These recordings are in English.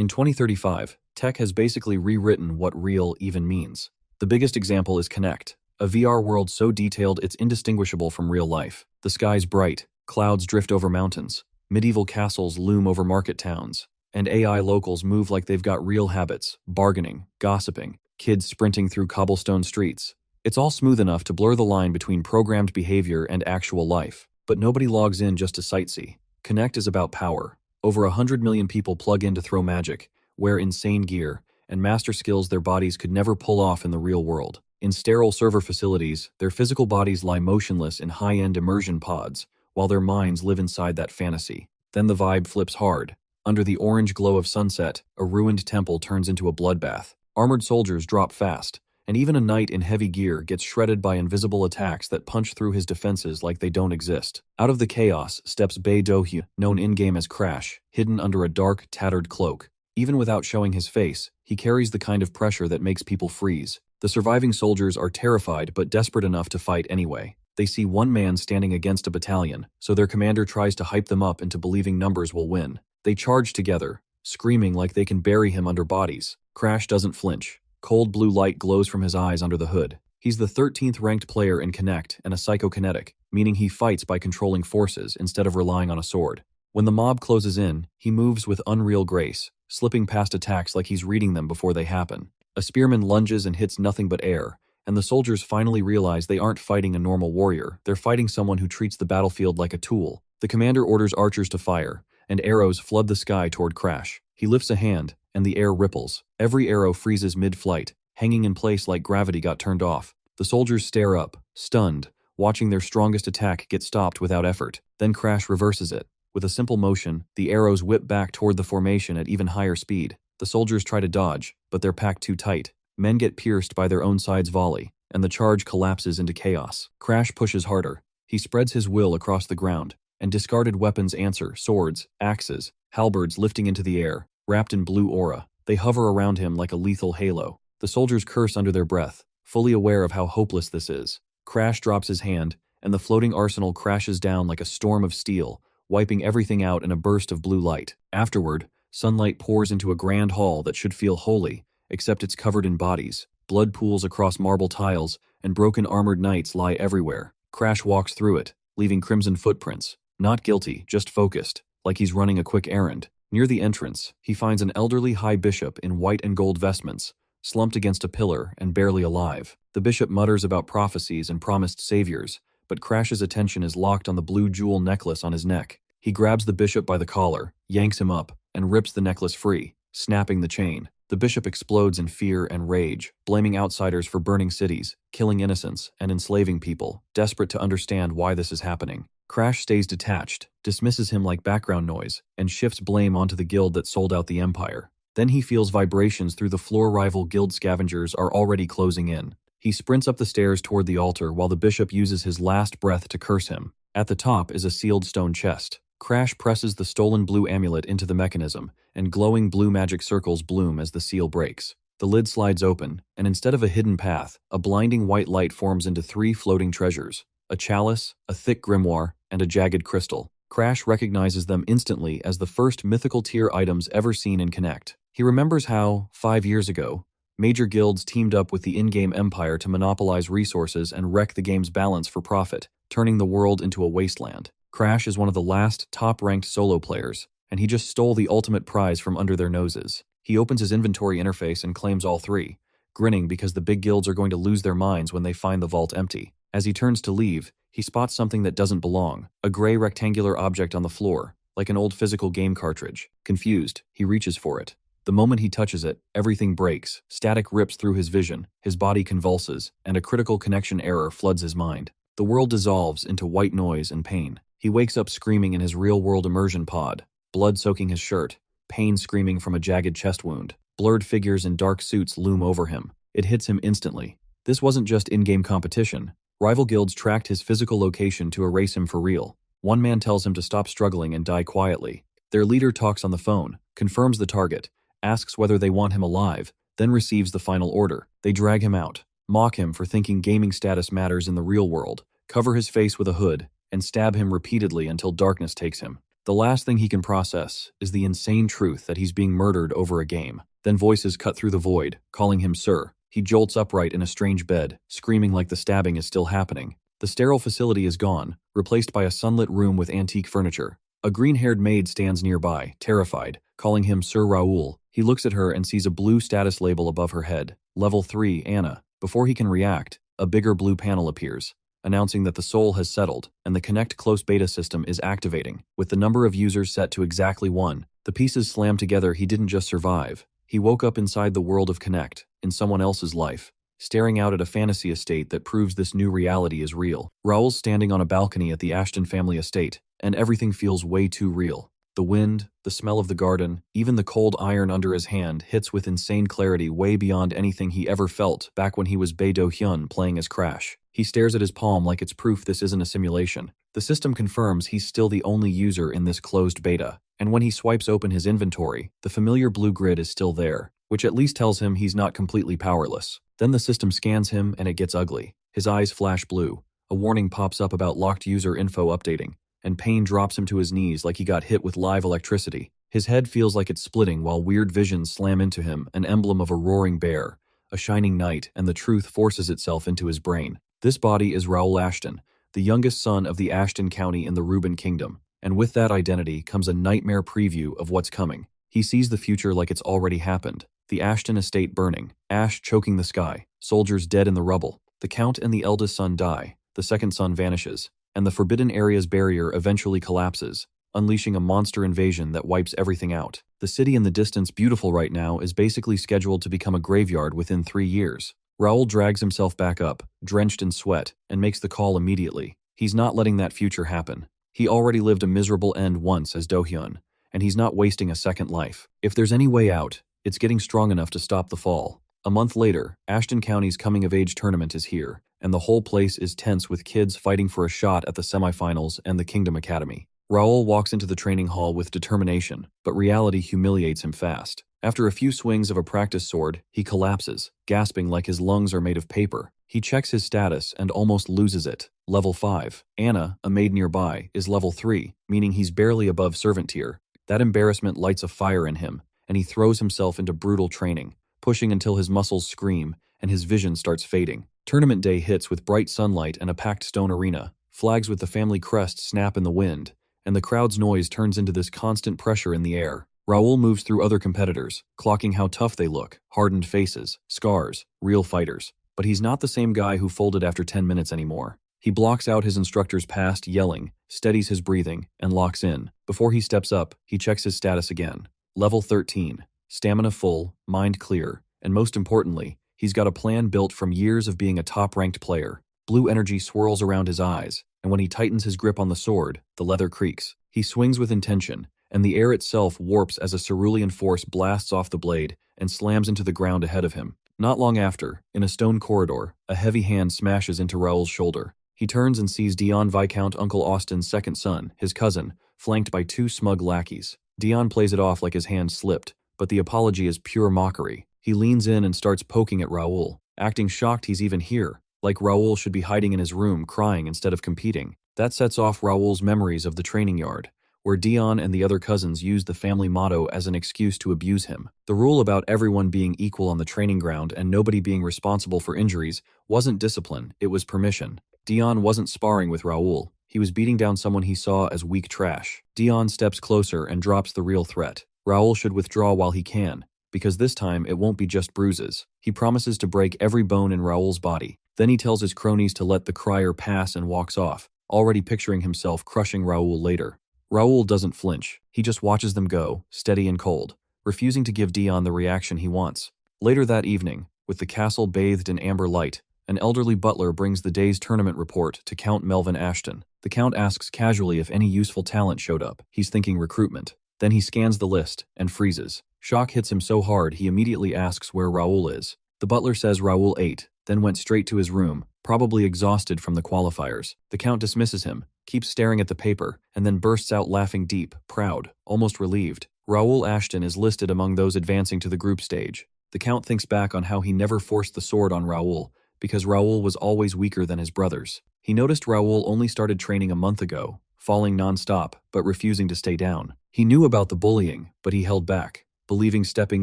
In 2035, tech has basically rewritten what real even means. The biggest example is Connect, a VR world so detailed it's indistinguishable from real life. The sky's bright, clouds drift over mountains, medieval castles loom over market towns, and AI locals move like they've got real habits, bargaining, gossiping, kids sprinting through cobblestone streets. It's all smooth enough to blur the line between programmed behavior and actual life, but nobody logs in just to sightsee. Connect is about power. Over 100 million people plug in to throw magic, wear insane gear, and master skills their bodies could never pull off in the real world. In sterile server facilities, their physical bodies lie motionless in high-end immersion pods, while their minds live inside that fantasy. Then the vibe flips hard. Under the orange glow of sunset, a ruined temple turns into a bloodbath. Armored soldiers drop fast, and even a knight in heavy gear gets shredded by invisible attacks that punch through his defenses like they don't exist. Out of the chaos steps Bae Do-hyu, known in-game as Crash, hidden under a dark, tattered cloak. Even without showing his face, he carries the kind of pressure that makes people freeze. The surviving soldiers are terrified but desperate enough to fight anyway. They see one man standing against a battalion, so their commander tries to hype them up into believing numbers will win. They charge together, screaming like they can bury him under bodies. Crash doesn't flinch. Cold blue light glows from his eyes under the hood. He's the 13th ranked player in Connect and a psychokinetic, meaning he fights by controlling forces instead of relying on a sword. When the mob closes in, he moves with unreal grace, slipping past attacks like he's reading them before they happen. A spearman lunges and hits nothing but air, and the soldiers finally realize they aren't fighting a normal warrior, they're fighting someone who treats the battlefield like a tool. The commander orders archers to fire, and arrows flood the sky toward Crash. He lifts a hand, and the air ripples. Every arrow freezes mid-flight, hanging in place like gravity got turned off. The soldiers stare up, stunned, watching their strongest attack get stopped without effort. Then Crash reverses it. With a simple motion, the arrows whip back toward the formation at even higher speed. The soldiers try to dodge, but they're packed too tight. Men get pierced by their own side's volley, and the charge collapses into chaos. Crash pushes harder. He spreads his will across the ground, and discarded weapons answer, swords, axes, halberds lifting into the air, wrapped in blue aura. They hover around him like a lethal halo. The soldiers curse under their breath, fully aware of how hopeless this is. Crash drops his hand, and the floating arsenal crashes down like a storm of steel, wiping everything out in a burst of blue light. Afterward, sunlight pours into a grand hall that should feel holy, except it's covered in bodies. Blood pools across marble tiles, and broken armored knights lie everywhere. Crash walks through it, leaving crimson footprints. Not guilty, just focused, like he's running a quick errand. Near the entrance, he finds an elderly high bishop in white and gold vestments, slumped against a pillar and barely alive. The bishop mutters about prophecies and promised saviors, but Crash's attention is locked on the blue jewel necklace on his neck. He grabs the bishop by the collar, yanks him up, and rips the necklace free, snapping the chain. The bishop explodes in fear and rage, blaming outsiders for burning cities, killing innocents, and enslaving people, desperate to understand why this is happening. Crash stays detached, dismisses him like background noise, and shifts blame onto the guild that sold out the empire. Then he feels vibrations through the floor. Rival guild scavengers are already closing in. He sprints up the stairs toward the altar while the bishop uses his last breath to curse him. At the top is a sealed stone chest. Crash presses the stolen blue amulet into the mechanism, and glowing blue magic circles bloom as the seal breaks. The lid slides open, and instead of a hidden path, a blinding white light forms into 3 floating treasures: a chalice, a thick grimoire, and a jagged crystal. Crash recognizes them instantly as the first mythical tier items ever seen in Connect. He remembers how, 5 years ago, major guilds teamed up with the in-game empire to monopolize resources and wreck the game's balance for profit, turning the world into a wasteland. Crash is one of the last top-ranked solo players, and he just stole the ultimate prize from under their noses. He opens his inventory interface and claims all 3, grinning because the big guilds are going to lose their minds when they find the vault empty. As he turns to leave, he spots something that doesn't belong, a gray rectangular object on the floor, like an old physical game cartridge. Confused, he reaches for it. The moment he touches it, everything breaks, static rips through his vision, his body convulses, and a critical connection error floods his mind. The world dissolves into white noise and pain. He wakes up screaming in his real-world immersion pod, blood soaking his shirt, pain screaming from a jagged chest wound. Blurred figures in dark suits loom over him. It hits him instantly. This wasn't just in-game competition. Rival guilds tracked his physical location to erase him for real. One man tells him to stop struggling and die quietly. Their leader talks on the phone, confirms the target, asks whether they want him alive, then receives the final order. They drag him out, mock him for thinking gaming status matters in the real world, cover his face with a hood, and stab him repeatedly until darkness takes him. The last thing he can process is the insane truth that he's being murdered over a game. Then voices cut through the void, calling him sir. He jolts upright in a strange bed, screaming like the stabbing is still happening. The sterile facility is gone, replaced by a sunlit room with antique furniture. A green-haired maid stands nearby, terrified, calling him Sir Raul. He looks at her and sees a blue status label above her head. Level 3, Anna. Before he can react, a bigger blue panel appears, announcing that the soul has settled and the Connect Close beta system is activating. With the number of users set to exactly 1, the pieces slammed together. He didn't just survive. He woke up inside the world of Connect, in someone else's life, staring out at a fantasy estate that proves this new reality is real. Raul's standing on a balcony at the Ashton family estate, and everything feels way too real. The wind, the smell of the garden, even the cold iron under his hand hits with insane clarity way beyond anything he ever felt back when he was Bae Do-hyun playing as Crash. He stares at his palm like it's proof this isn't a simulation. The system confirms he's still the only user in this closed beta, and when he swipes open his inventory, the familiar blue grid is still there, which at least tells him he's not completely powerless. Then the system scans him and it gets ugly. His eyes flash blue. A warning pops up about locked user info updating, and pain drops him to his knees like he got hit with live electricity. His head feels like it's splitting while weird visions slam into him, an emblem of a roaring bear, a shining knight, and the truth forces itself into his brain. This body is Raul Ashton, the youngest son of the Ashton County in the Reuben Kingdom, and with that identity comes a nightmare preview of what's coming. He sees the future like it's already happened. The Ashton estate burning, ash choking the sky, soldiers dead in the rubble. The Count and the eldest son die, the second son vanishes, and the Forbidden Area's barrier eventually collapses, unleashing a monster invasion that wipes everything out. The city in the distance, beautiful right now, is basically scheduled to become a graveyard within 3 years. Raul drags himself back up, drenched in sweat, and makes the call immediately. He's not letting that future happen. He already lived a miserable end once as Do-hyun, and he's not wasting a second life. If there's any way out, it's getting strong enough to stop the fall. A month later, Ashton County's coming-of-age tournament is here, and the whole place is tense with kids fighting for a shot at the semifinals and the Kingdom Academy. Raul walks into the training hall with determination, but reality humiliates him fast. After a few swings of a practice sword, he collapses, gasping like his lungs are made of paper. He checks his status and almost loses it. Level 5. Anna, a maid nearby, is level 3, meaning he's barely above servant tier. That embarrassment lights a fire in him, and he throws himself into brutal training, pushing until his muscles scream and his vision starts fading. Tournament day hits with bright sunlight and a packed stone arena. Flags with the family crest snap in the wind, and the crowd's noise turns into this constant pressure in the air. Raul moves through other competitors, clocking how tough they look, hardened faces, scars, real fighters. But he's not the same guy who folded after 10 minutes anymore. He blocks out his instructor's past, yelling, steadies his breathing, and locks in. Before he steps up, he checks his status again. Level 13. Stamina full, mind clear, and most importantly, he's got a plan built from years of being a top-ranked player. Blue energy swirls around his eyes, and when he tightens his grip on the sword, the leather creaks. He swings with intention, and the air itself warps as a cerulean force blasts off the blade and slams into the ground ahead of him. Not long after, in a stone corridor, a heavy hand smashes into Raul's shoulder. He turns and sees Dion Viscount Uncle Austin's second son, his cousin, flanked by 2 smug lackeys. Dion plays it off like his hand slipped, but the apology is pure mockery. He leans in and starts poking at Raul, acting shocked he's even here, like Raul should be hiding in his room crying instead of competing. That sets off Raul's memories of the training yard, where Dion and the other cousins used the family motto as an excuse to abuse him. The rule about everyone being equal on the training ground and nobody being responsible for injuries wasn't discipline, it was permission. Dion wasn't sparring with Raul. He was beating down someone he saw as weak trash. Dion steps closer and drops the real threat. Raul should withdraw while he can, because this time it won't be just bruises. He promises to break every bone in Raul's body. Then he tells his cronies to let the crier pass and walks off, already picturing himself crushing Raul later. Raul doesn't flinch. He just watches them go, steady and cold, refusing to give Dion the reaction he wants. Later that evening, with the castle bathed in amber light, an elderly butler brings the day's tournament report to Count Melvin Ashton. The Count asks casually if any useful talent showed up. He's thinking recruitment. Then he scans the list and freezes. Shock hits him so hard he immediately asks where Raul is. The butler says Raul ate, then went straight to his room, probably exhausted from the qualifiers. The Count dismisses him, keeps staring at the paper, and then bursts out laughing deep, proud, almost relieved. Raul Ashton is listed among those advancing to the group stage. The Count thinks back on how he never forced the sword on Raul, because Raul was always weaker than his brothers. He noticed Raul only started training a month ago, falling non-stop, but refusing to stay down. He knew about the bullying, but he held back, believing stepping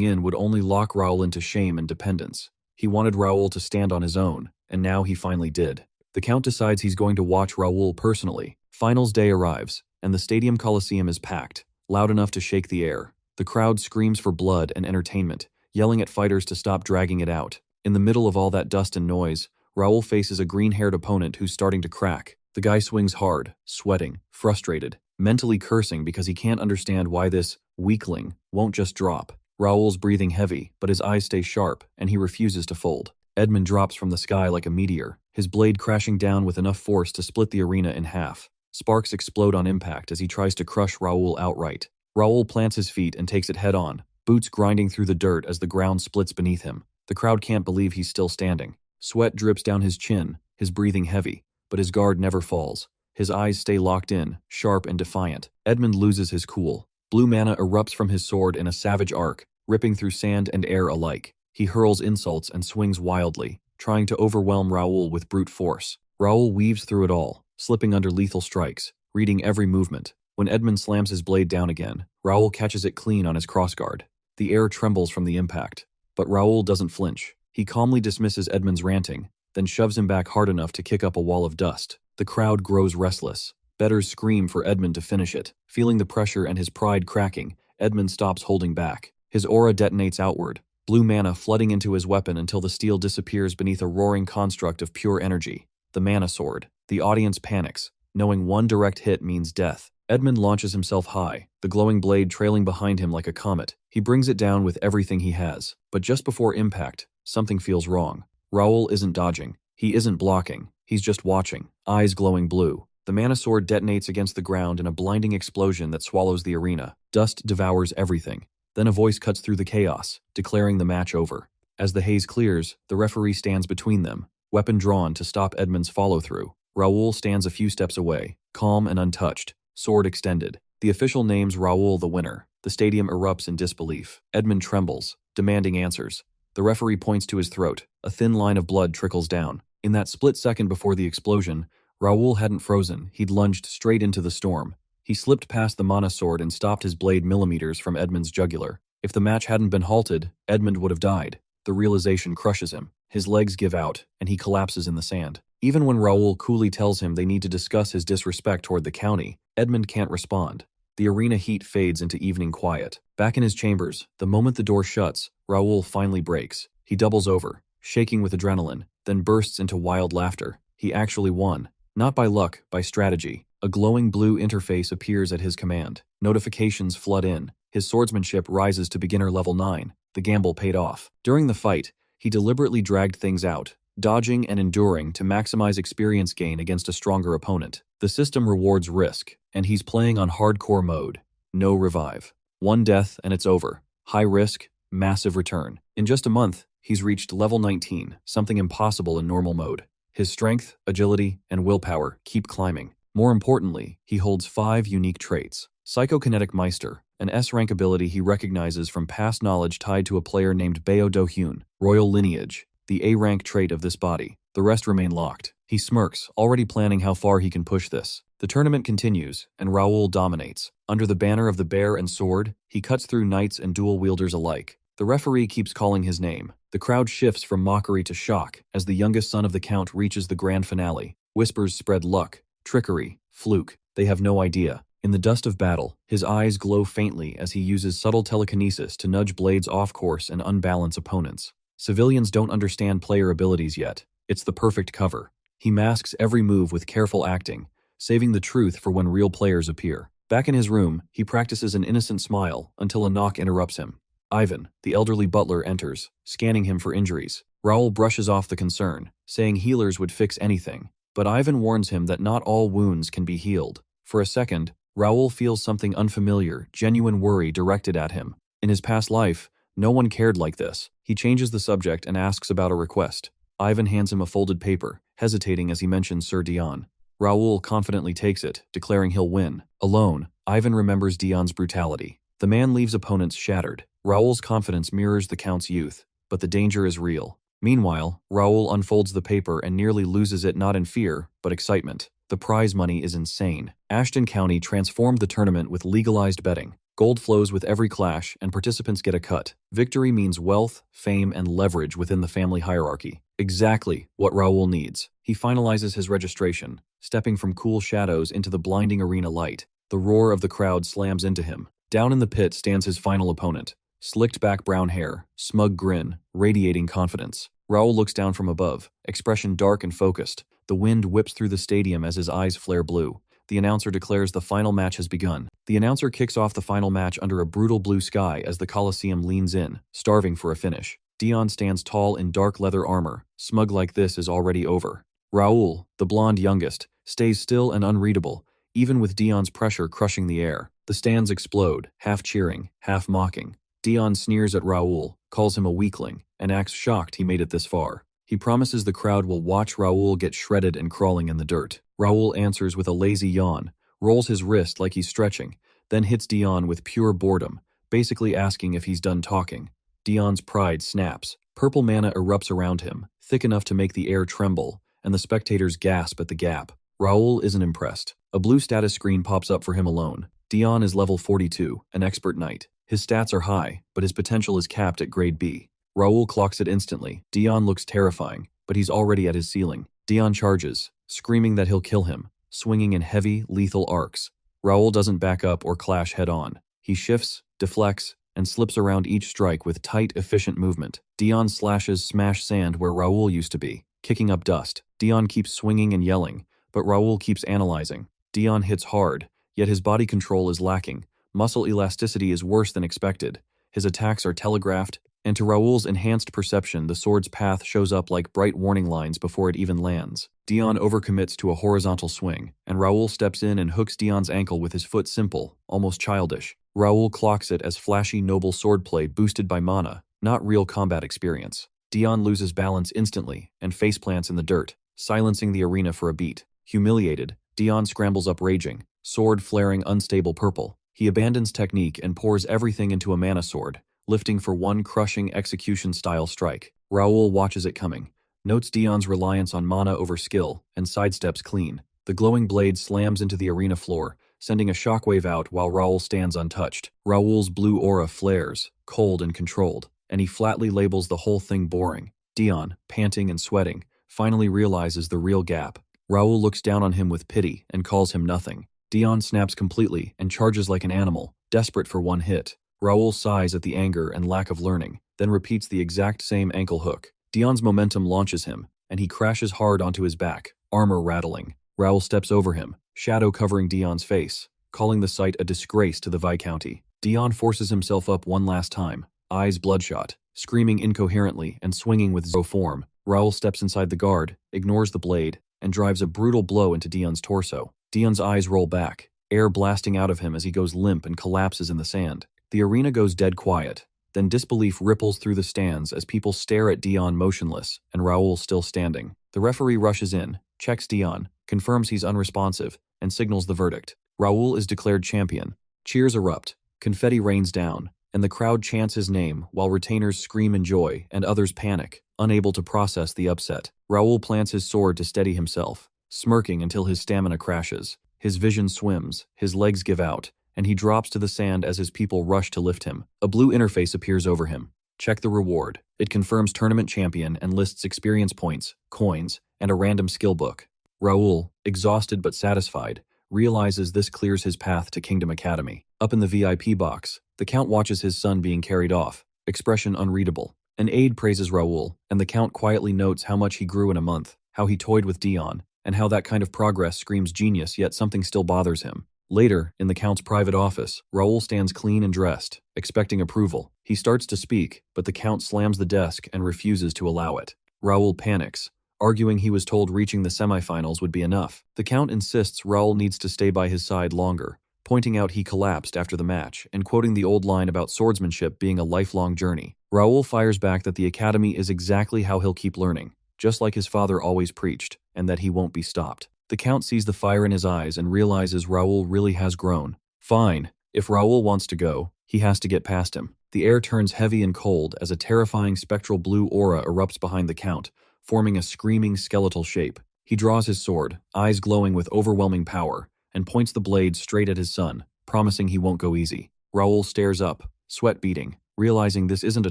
in would only lock Raul into shame and dependence. He wanted Raul to stand on his own, and now he finally did. The Count decides he's going to watch Raul personally. Finals day arrives, and the stadium coliseum is packed, loud enough to shake the air. The crowd screams for blood and entertainment, yelling at fighters to stop dragging it out. In the middle of all that dust and noise, Raul faces a green-haired opponent who's starting to crack. The guy swings hard, sweating, frustrated, mentally cursing because he can't understand why this weakling won't just drop. Raul's breathing heavy, but his eyes stay sharp, and he refuses to fold. Edmund drops from the sky like a meteor, his blade crashing down with enough force to split the arena in half. Sparks explode on impact as he tries to crush Raul outright. Raul plants his feet and takes it head-on, boots grinding through the dirt as the ground splits beneath him. The crowd can't believe he's still standing. Sweat drips down his chin, his breathing heavy, but his guard never falls. His eyes stay locked in, sharp and defiant. Edmund loses his cool. Blue mana erupts from his sword in a savage arc, ripping through sand and air alike. He hurls insults and swings wildly, trying to overwhelm Raul with brute force. Raul weaves through it all, slipping under lethal strikes, reading every movement. When Edmund slams his blade down again, Raul catches it clean on his crossguard. The air trembles from the impact, but Raul doesn't flinch. He calmly dismisses Edmund's ranting, then shoves him back hard enough to kick up a wall of dust. The crowd grows restless. Bettors scream for Edmund to finish it. Feeling the pressure and his pride cracking, Edmund stops holding back. His aura detonates outward, blue mana flooding into his weapon until the steel disappears beneath a roaring construct of pure energy. The mana sword. The audience panics, knowing one direct hit means death. Edmund launches himself high, the glowing blade trailing behind him like a comet. He brings it down with everything he has. But just before impact, something feels wrong. Raul isn't dodging. He isn't blocking. He's just watching, eyes glowing blue. The mana sword detonates against the ground in a blinding explosion that swallows the arena. Dust devours everything. Then a voice cuts through the chaos, declaring the match over. As the haze clears, the referee stands between them, weapon drawn to stop Edmund's follow-through. Raul stands a few steps away, calm and untouched, sword extended. The official names Raul the winner. The stadium erupts in disbelief. Edmund trembles, demanding answers. The referee points to his throat. A thin line of blood trickles down. In that split second before the explosion, Raul hadn't frozen. He'd lunged straight into the storm. He slipped past the mana sword and stopped his blade millimeters from Edmund's jugular. If the match hadn't been halted, Edmund would have died. The realization crushes him. His legs give out, and he collapses in the sand. Even when Raul coolly tells him they need to discuss his disrespect toward the county, Edmund can't respond. The arena heat fades into evening quiet. Back in his chambers, the moment the door shuts, Raul finally breaks. He doubles over, shaking with adrenaline, then bursts into wild laughter. He actually won. Not by luck, by strategy. A glowing blue interface appears at his command. Notifications flood in. His swordsmanship rises to beginner level 9. The gamble paid off. During the fight, he deliberately dragged things out, dodging and enduring to maximize experience gain against a stronger opponent. The system rewards risk, and he's playing on hardcore mode. No revive. One death and it's over. High risk, massive return. In just a month, he's reached level 19, something impossible in normal mode. His strength, agility, and willpower keep climbing. More importantly, he holds 5 unique traits. Psychokinetic Meister, an S-rank ability he recognizes from past knowledge tied to a player named Baeo Do-hyun. Royal Lineage, the A-rank trait of this body. The rest remain locked. He smirks, already planning how far he can push this. The tournament continues, and Raul dominates. Under the banner of the bear and sword, he cuts through knights and dual-wielders alike. The referee keeps calling his name. The crowd shifts from mockery to shock as the youngest son of the Count reaches the grand finale. Whispers spread luck, trickery, fluke. They have no idea. In the dust of battle, his eyes glow faintly as he uses subtle telekinesis to nudge blades off course and unbalance opponents. Civilians don't understand player abilities yet. It's the perfect cover. He masks every move with careful acting, saving the truth for when real players appear. Back in his room, he practices an innocent smile until a knock interrupts him. Ivan, the elderly butler, enters, scanning him for injuries. Raul brushes off the concern, saying healers would fix anything. But Ivan warns him that not all wounds can be healed. For a second, Raul feels something unfamiliar, genuine worry directed at him. In his past life, no one cared like this. He changes the subject and asks about a request. Ivan hands him a folded paper, hesitating as he mentions Sir Dion. Raul confidently takes it, declaring he'll win. Alone, Ivan remembers Dion's brutality. The man leaves opponents shattered. Raul's confidence mirrors the Count's youth, but the danger is real. Meanwhile, Raul unfolds the paper and nearly loses it not in fear, but excitement. The prize money is insane. Ashton County transformed the tournament with legalized betting. Gold flows with every clash, and participants get a cut. Victory means wealth, fame, and leverage within the family hierarchy. Exactly what Raul needs. He finalizes his registration, stepping from cool shadows into the blinding arena light. The roar of the crowd slams into him. Down in the pit stands his final opponent. Slicked back brown hair, smug grin, radiating confidence. Raul looks down from above, expression dark and focused. The wind whips through the stadium as his eyes flare blue. The announcer declares the final match has begun. The announcer kicks off the final match under a brutal blue sky as the Coliseum leans in, starving for a finish. Dion stands tall in dark leather armor. Smug like this is already over. Raul, the blonde youngest, stays still and unreadable, even with Dion's pressure crushing the air. The stands explode, half cheering, half mocking. Dion sneers at Raul, calls him a weakling, and acts shocked he made it this far. He promises the crowd will watch Raul get shredded and crawling in the dirt. Raul answers with a lazy yawn, rolls his wrist like he's stretching, then hits Dion with pure boredom, basically asking if he's done talking. Dion's pride snaps. Purple mana erupts around him, thick enough to make the air tremble, and the spectators gasp at the gap. Raul isn't impressed. A blue status screen pops up for him alone. Dion is level 42, an expert knight. His stats are high, but his potential is capped at grade B. Raul clocks it instantly. Dion looks terrifying, but he's already at his ceiling. Dion charges, screaming that he'll kill him, swinging in heavy, lethal arcs. Raul doesn't back up or clash head-on. He shifts, deflects, and slips around each strike with tight, efficient movement. Dion slashes smash sand where Raul used to be, kicking up dust. Dion keeps swinging and yelling, but Raul keeps analyzing. Dion hits hard, yet his body control is lacking. Muscle elasticity is worse than expected. His attacks are telegraphed, and to Raul's enhanced perception, the sword's path shows up like bright warning lines before it even lands. Dion overcommits to a horizontal swing, and Raul steps in and hooks Dion's ankle with his foot simple, almost childish. Raul clocks it as flashy noble swordplay boosted by mana, not real combat experience. Dion loses balance instantly and faceplants in the dirt, silencing the arena for a beat. Humiliated, Dion scrambles up raging, sword flaring unstable purple. He abandons technique and pours everything into a mana sword, lifting for one crushing execution-style strike. Raul watches it coming, notes Dion's reliance on mana over skill, and sidesteps clean. The glowing blade slams into the arena floor, sending a shockwave out while Raul stands untouched. Raul's blue aura flares, cold and controlled, and he flatly labels the whole thing boring. Dion, panting and sweating, finally realizes the real gap. Raul looks down on him with pity and calls him nothing. Dion snaps completely and charges like an animal, desperate for one hit. Raul sighs at the anger and lack of learning, then repeats the exact same ankle hook. Dion's momentum launches him, and he crashes hard onto his back, armor rattling. Raul steps over him, shadow covering Dion's face, calling the sight a disgrace to the Viscounty. Dion forces himself up one last time, eyes bloodshot, screaming incoherently and swinging with zero form. Raul steps inside the guard, ignores the blade, and drives a brutal blow into Dion's torso. Dion's eyes roll back, air blasting out of him as he goes limp and collapses in the sand. The arena goes dead quiet, then disbelief ripples through the stands as people stare at Dion motionless and Raul still standing. The referee rushes in, checks Dion, confirms he's unresponsive, and signals the verdict. Raul is declared champion. Cheers erupt, confetti rains down, and the crowd chants his name while retainers scream in joy and others panic, unable to process the upset. Raul plants his sword to steady himself, smirking until his stamina crashes. His vision swims, his legs give out, and he drops to the sand as his people rush to lift him. A blue interface appears over him. Check the reward. It confirms tournament champion and lists experience points, coins, and a random skill book. Raul, exhausted but satisfied, realizes this clears his path to Kingdom Academy. Up in the VIP box, the Count watches his son being carried off, expression unreadable. An aide praises Raul, and the Count quietly notes how much he grew in a month, how he toyed with Dion, and how that kind of progress screams genius yet something still bothers him. Later, in the Count's private office, Raul stands clean and dressed, expecting approval. He starts to speak, but the Count slams the desk and refuses to allow it. Raul panics, arguing he was told reaching the semifinals would be enough. The Count insists Raul needs to stay by his side longer, pointing out he collapsed after the match and quoting the old line about swordsmanship being a lifelong journey. Raul fires back that the academy is exactly how he'll keep learning, just like his father always preached, and that he won't be stopped. The Count sees the fire in his eyes and realizes Raul really has grown. Fine, if Raul wants to go, He has to get past him. The air turns heavy and cold as a terrifying spectral blue aura erupts behind the Count, forming a screaming skeletal shape. He draws his sword, eyes glowing with overwhelming power, and points the blade straight at his son, promising he won't go easy. Raul stares up, sweat beading, realizing this isn't a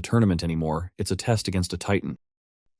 tournament anymore, it's a test against a titan.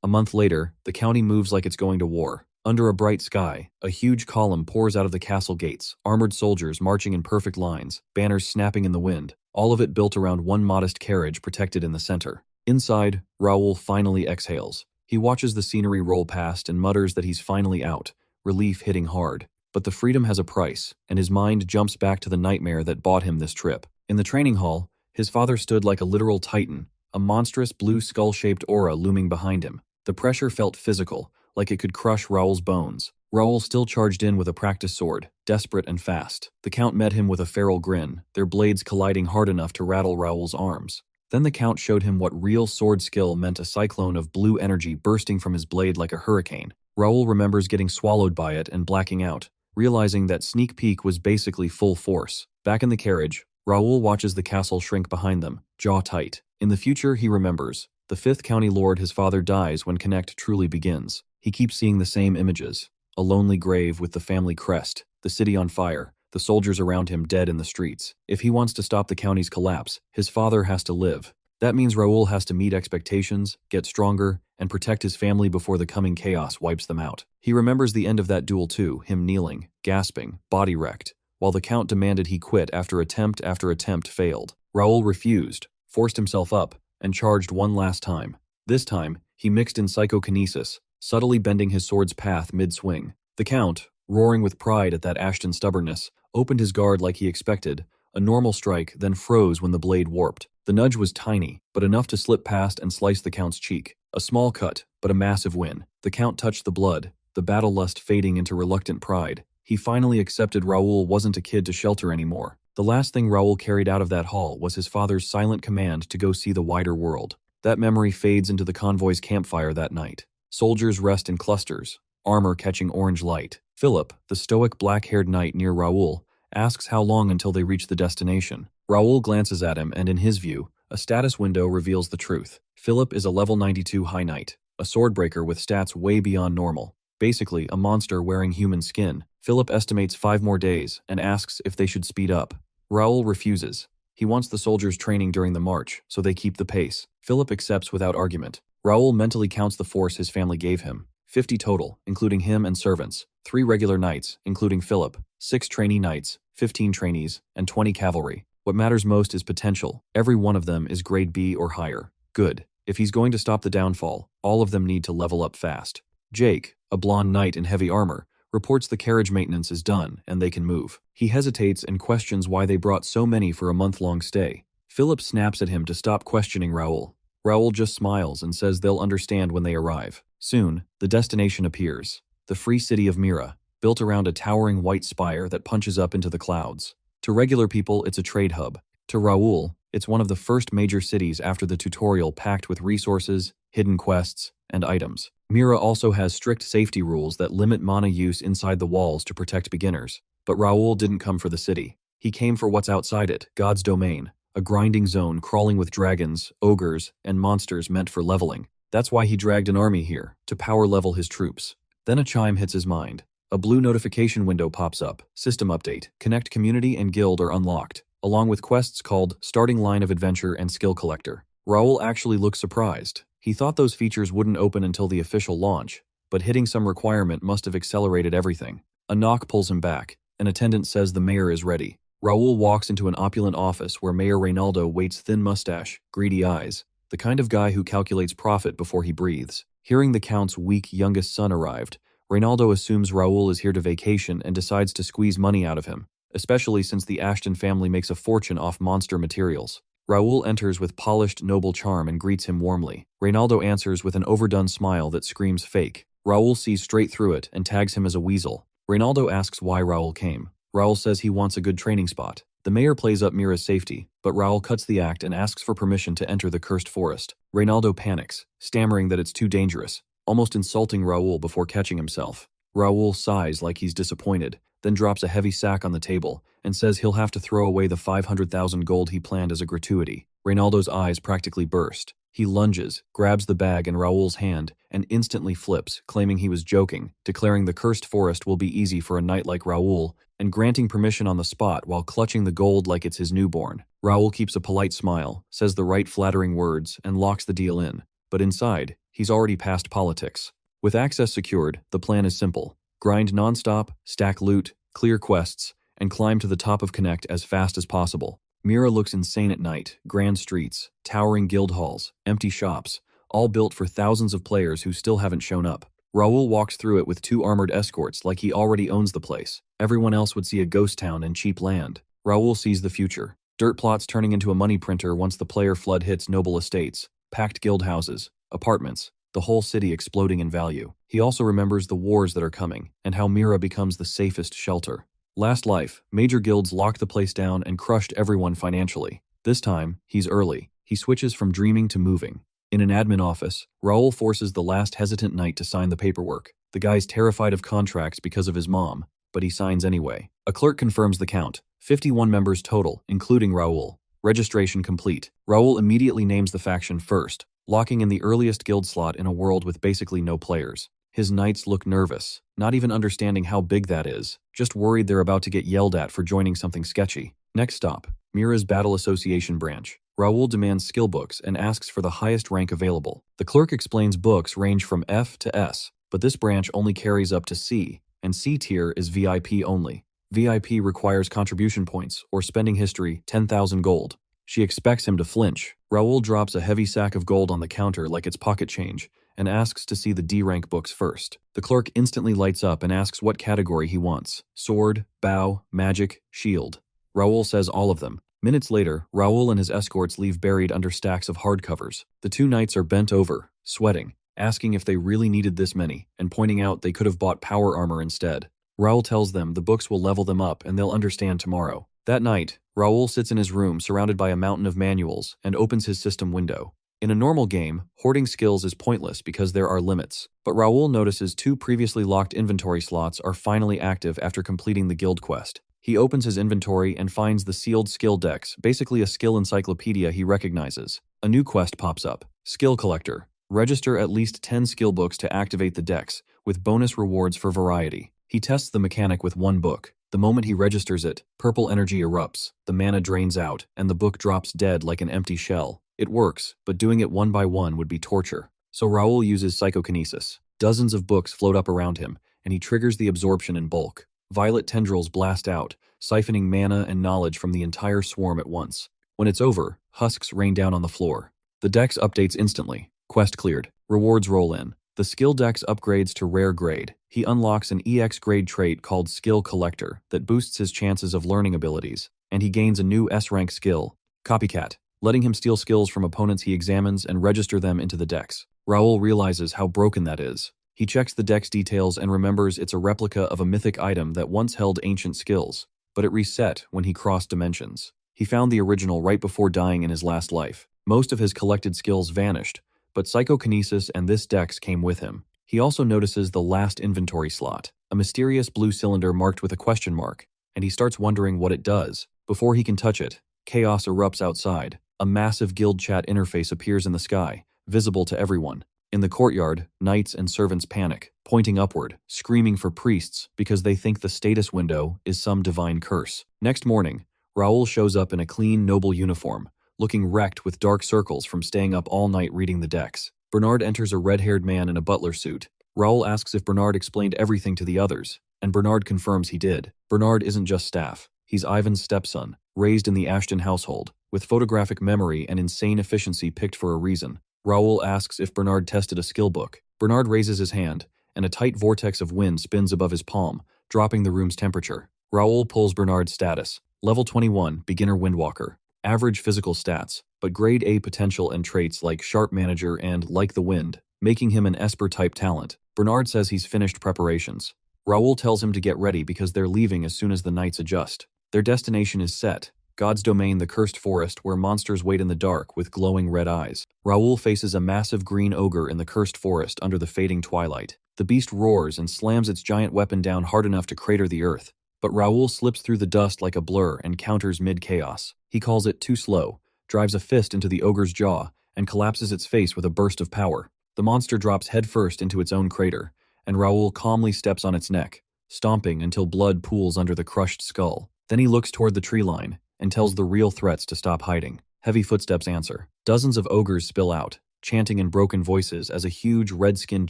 A month later, the county moves like it's going to war. Under a bright sky, a huge column pours out of the castle gates, armored soldiers marching in perfect lines, banners snapping in the wind, all of it built around one modest carriage protected in the center. Inside, Raul finally exhales. He watches the scenery roll past and mutters that he's finally out, relief hitting hard. But the freedom has a price, and his mind jumps back to the nightmare that bought him this trip. In the training hall, his father stood like a literal titan, a monstrous blue skull-shaped aura looming behind him. The pressure felt physical, like it could crush Raul's bones. Raul still charged in with a practice sword, desperate and fast. The Count met him with a feral grin, their blades colliding hard enough to rattle Raul's arms. Then the Count showed him what real sword skill meant, a cyclone of blue energy bursting from his blade like a hurricane. Raul remembers getting swallowed by it and blacking out, realizing that sneak peek was basically full force. Back in the carriage, Raul watches the castle shrink behind them, jaw tight. In the future, he remembers. The 5th county lord, his father, dies when Connect truly begins. He keeps seeing the same images. A lonely grave with the family crest, the city on fire, the soldiers around him dead in the streets. If he wants to stop the county's collapse, his father has to live. That means Raul has to meet expectations, get stronger, and protect his family before the coming chaos wipes them out. He remembers the end of that duel too, him kneeling, gasping, body wrecked, while the Count demanded he quit after attempt failed. Raul refused, forced himself up, and charged one last time. This time, he mixed in psychokinesis, subtly bending his sword's path mid-swing. The Count, roaring with pride at that Ashton stubbornness, opened his guard like he expected, a normal strike, then froze when the blade warped. The nudge was tiny, but enough to slip past and slice the Count's cheek. A small cut, but a massive win. The Count touched the blood, the battle lust fading into reluctant pride. He finally accepted Raul wasn't a kid to shelter anymore. The last thing Raul carried out of that hall was his father's silent command to go see the wider world. That memory fades into the convoy's campfire that night. Soldiers rest in clusters, armor catching orange light. Philip, the stoic black-haired knight near Raul, asks how long until they reach the destination. Raul glances at him and in his view, a status window reveals the truth. Philip is a level 92 high knight, a swordbreaker with stats way beyond normal. Basically, a monster wearing human skin. Philip estimates 5 more days and asks if they should speed up. Raul refuses. He wants the soldiers training during the march, so they keep the pace. Philip accepts without argument. Raul mentally counts the force his family gave him. 50 total, including him and servants. 3 regular knights, including Philip. 6 trainee knights, 15 trainees, and 20 cavalry. What matters most is potential. Every one of them is grade B or higher. Good. If he's going to stop the downfall, all of them need to level up fast. Jake, a blonde knight in heavy armor, reports the carriage maintenance is done and they can move. He hesitates and questions why they brought so many for a month-long stay. Philip snaps at him to stop questioning Raul. Raul just smiles and says they'll understand when they arrive. Soon, the destination appears. The free city of Meera, built around a towering white spire that punches up into the clouds. To regular people, it's a trade hub. To Raul, it's one of the first major cities after the tutorial, packed with resources, hidden quests, and items. Meera also has strict safety rules that limit mana use inside the walls to protect beginners. But Raul didn't come for the city. He came for what's outside it, God's domain, a grinding zone crawling with dragons, ogres, and monsters meant for leveling. That's why he dragged an army here, to power level his troops. Then a chime hits his mind. A blue notification window pops up. System update. Connect community and guild are unlocked, along with quests called Starting Line of Adventure and Skill Collector. Raul actually looks surprised. He thought those features wouldn't open until the official launch, but hitting some requirement must have accelerated everything. A knock pulls him back. An attendant says the mayor is ready. Raul walks into an opulent office where Mayor Reinaldo waits, thin mustache, greedy eyes, the kind of guy who calculates profit before he breathes. Hearing the Count's weak youngest son arrived, Reinaldo assumes Raul is here to vacation and decides to squeeze money out of him, especially since the Ashton family makes a fortune off monster materials. Raul enters with polished, noble charm and greets him warmly. Reinaldo answers with an overdone smile that screams fake. Raul sees straight through it and tags him as a weasel. Reinaldo asks why Raul came. Raul says he wants a good training spot. The mayor plays up Meera's safety, but Raul cuts the act and asks for permission to enter the cursed forest. Reinaldo panics, stammering that it's too dangerous, almost insulting Raul before catching himself. Raul sighs like he's disappointed, then drops a heavy sack on the table and says he'll have to throw away the 500,000 gold he planned as a gratuity. Reinaldo's eyes practically burst. He lunges, grabs the bag in Raul's hand, and instantly flips, claiming he was joking, declaring the cursed forest will be easy for a knight like Raul, and granting permission on the spot while clutching the gold like it's his newborn. Raul keeps a polite smile, says the right flattering words, and locks the deal in. But inside, he's already past politics. With access secured, the plan is simple. Grind nonstop, stack loot, clear quests, and climb to the top of Connect as fast as possible. Meera looks insane at night. Grand streets, towering guild halls, empty shops, all built for thousands of players who still haven't shown up. Raul walks through it with 2 armored escorts like he already owns the place. Everyone else would see a ghost town and cheap land. Raul sees the future. Dirt plots turning into a money printer once the player flood hits noble estates, packed guild houses, apartments, the whole city exploding in value. He also remembers the wars that are coming, and how Meera becomes the safest shelter. Last life, major guilds locked the place down and crushed everyone financially. This time, he's early. He switches from dreaming to moving. In an admin office, Raul forces the last hesitant knight to sign the paperwork. The guy's terrified of contracts because of his mom, but he signs anyway. A clerk confirms the count. 51 members total, including Raul. Registration complete. Raul immediately names the faction first, locking in the earliest guild slot in a world with basically no players. His knights look nervous, not even understanding how big that is, just worried they're about to get yelled at for joining something sketchy. Next stop, Meera's Battle Association branch. Raul demands skill books and asks for the highest rank available. The clerk explains books range from F to S, but this branch only carries up to C, and C tier is VIP only. VIP requires contribution points, or spending history, 10,000 gold. She expects him to flinch. Raul drops a heavy sack of gold on the counter like it's pocket change, and asks to see the D-rank books first. The clerk instantly lights up and asks what category he wants. Sword, bow, magic, shield. Raul says all of them. Minutes later, Raul and his escorts leave buried under stacks of hardcovers. The 2 knights are bent over, sweating, asking if they really needed this many, and pointing out they could have bought power armor instead. Raul tells them the books will level them up and they'll understand tomorrow. That night, Raul sits in his room surrounded by a mountain of manuals and opens his system window. In a normal game, hoarding skills is pointless because there are limits, but Raul notices 2 previously locked inventory slots are finally active after completing the guild quest. He opens his inventory and finds the sealed skill dex, basically a skill encyclopedia he recognizes. A new quest pops up. Skill Collector. Register at least 10 skill books to activate the dex, with bonus rewards for variety. He tests the mechanic with 1 book. The moment he registers it, purple energy erupts, the mana drains out, and the book drops dead like an empty shell. It works, but doing it one by one would be torture. So Raul uses psychokinesis. Dozens of books float up around him, and he triggers the absorption in bulk. Violet tendrils blast out, siphoning mana and knowledge from the entire swarm at once. When it's over, husks rain down on the floor. The dex updates instantly. Quest cleared. Rewards roll in. The skill dex upgrades to rare grade. He unlocks an EX grade trait called Skill Collector that boosts his chances of learning abilities, and he gains a new S-rank skill, Copycat, letting him steal skills from opponents he examines and register them into the dex. Raul realizes how broken that is. He checks the dex details and remembers it's a replica of a mythic item that once held ancient skills, but it reset when he crossed dimensions. He found the original right before dying in his last life. Most of his collected skills vanished, but psychokinesis and this dex came with him. He also notices the last inventory slot, a mysterious blue cylinder marked with a question mark, and he starts wondering what it does. Before he can touch it, chaos erupts outside. A massive guild chat interface appears in the sky, visible to everyone. In the courtyard, knights and servants panic, pointing upward, screaming for priests because they think the status window is some divine curse. Next morning, Raul shows up in a clean, noble uniform, looking wrecked with dark circles from staying up all night reading the dex. Bernard enters a red-haired man in a butler suit. Raul asks if Bernard explained everything to the others, and Bernard confirms he did. Bernard isn't just staff. He's Ivan's stepson, raised in the Ashton household, with photographic memory and insane efficiency picked for a reason. Raul asks if Bernard tested a skill book. Bernard raises his hand, and a tight vortex of wind spins above his palm, dropping the room's temperature. Raul pulls Bernard's status. Level 21, beginner windwalker. Average physical stats, but grade A potential and traits like sharp manager and like the wind, making him an Esper-type talent. Bernard says he's finished preparations. Raul tells him to get ready because they're leaving as soon as the knights adjust. Their destination is set, God's domain, the cursed forest where monsters wait in the dark with glowing red eyes. Raul faces a massive green ogre in the cursed forest under the fading twilight. The beast roars and slams its giant weapon down hard enough to crater the earth. But Raul slips through the dust like a blur and counters mid-chaos. He calls it too slow, drives a fist into the ogre's jaw, and collapses its face with a burst of power. The monster drops headfirst into its own crater, and Raul calmly steps on its neck, stomping until blood pools under the crushed skull. Then he looks toward the tree line and tells the real threats to stop hiding. Heavy footsteps answer. Dozens of ogres spill out, chanting in broken voices as a huge red-skinned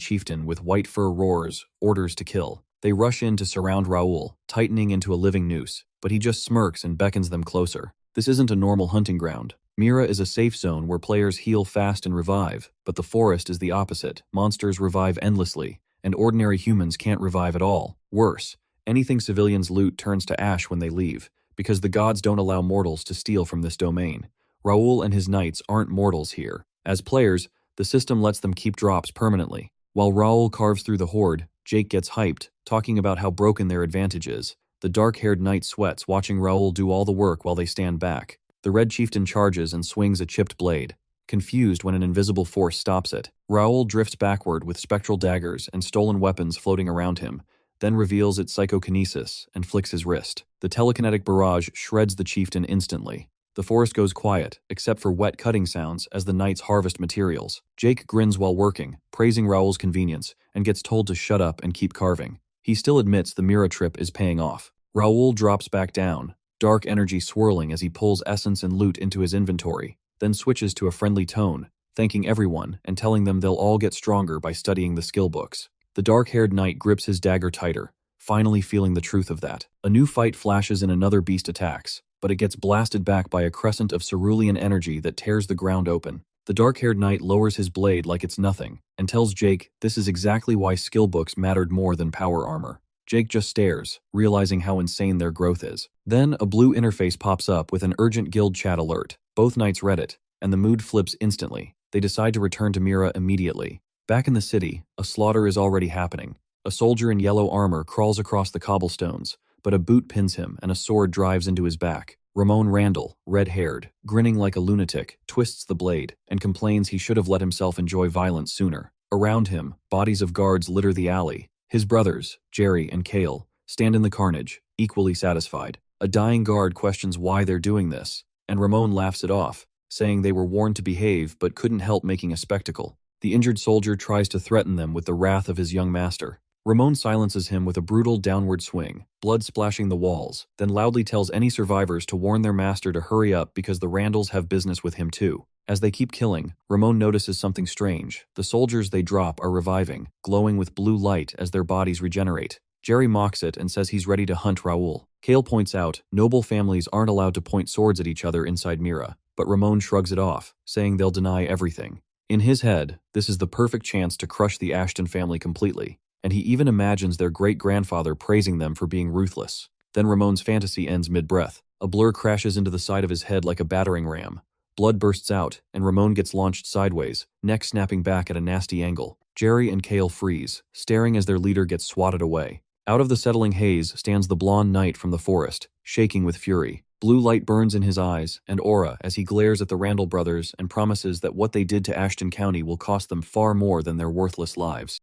chieftain with white fur roars, orders to kill. They rush in to surround Raul, tightening into a living noose, but he just smirks and beckons them closer. This isn't a normal hunting ground. Meera is a safe zone where players heal fast and revive, but the forest is the opposite. Monsters revive endlessly, and ordinary humans can't revive at all. Worse, anything civilians loot turns to ash when they leave, because the gods don't allow mortals to steal from this domain. Raul and his knights aren't mortals here. As players, the system lets them keep drops permanently. While Raul carves through the horde, Jake gets hyped, talking about how broken their advantage is. The dark-haired knight sweats watching Raul do all the work while they stand back. The red chieftain charges and swings a chipped blade, confused when an invisible force stops it. Raul drifts backward with spectral daggers and stolen weapons floating around him, then reveals its psychokinesis and flicks his wrist. The telekinetic barrage shreds the chieftain instantly. The forest goes quiet, except for wet cutting sounds as the knights harvest materials. Jake grins while working, praising Raul's convenience, and gets told to shut up and keep carving. He still admits the Meera trip is paying off. Raul drops back down, dark energy swirling as he pulls essence and loot into his inventory, then switches to a friendly tone, thanking everyone and telling them they'll all get stronger by studying the skill books. The dark-haired knight grips his dagger tighter, finally feeling the truth of that. A new fight flashes and another beast attacks, but it gets blasted back by a crescent of cerulean energy that tears the ground open. The dark-haired knight lowers his blade like it's nothing, and tells Jake this is exactly why skill books mattered more than power armor. Jake just stares, realizing how insane their growth is. Then a blue interface pops up with an urgent guild chat alert. Both knights read it, and the mood flips instantly. They decide to return to Meera immediately. Back in the city, a slaughter is already happening. A soldier in yellow armor crawls across the cobblestones, but a boot pins him and a sword drives into his back. Randall, red-haired, grinning like a lunatic, twists the blade and complains he should have let himself enjoy violence sooner. Around him, bodies of guards litter the alley. His brothers, Jerry and Kale, stand in the carnage, equally satisfied. A dying guard questions why they're doing this, and Ramon laughs it off, saying they were warned to behave but couldn't help making a spectacle. The injured soldier tries to threaten them with the wrath of his young master. Ramon silences him with a brutal downward swing, blood splashing the walls, then loudly tells any survivors to warn their master to hurry up because the Randalls have business with him too. As they keep killing, Ramon notices something strange. The soldiers they drop are reviving, glowing with blue light as their bodies regenerate. Jerry mocks it and says he's ready to hunt Raul. Kale points out noble families aren't allowed to point swords at each other inside Meera, but Ramon shrugs it off, saying they'll deny everything. In his head, this is the perfect chance to crush the Ashton family completely, and he even imagines their great-grandfather praising them for being ruthless. Then Ramon's fantasy ends mid-breath. A blur crashes into the side of his head like a battering ram. Blood bursts out, and Ramon gets launched sideways, neck snapping back at a nasty angle. Jerry and Kale freeze, staring as their leader gets swatted away. Out of the settling haze stands the blonde knight from the forest, shaking with fury. Blue light burns in his eyes and aura as he glares at the Randall brothers and promises that what they did to Ashton County will cost them far more than their worthless lives.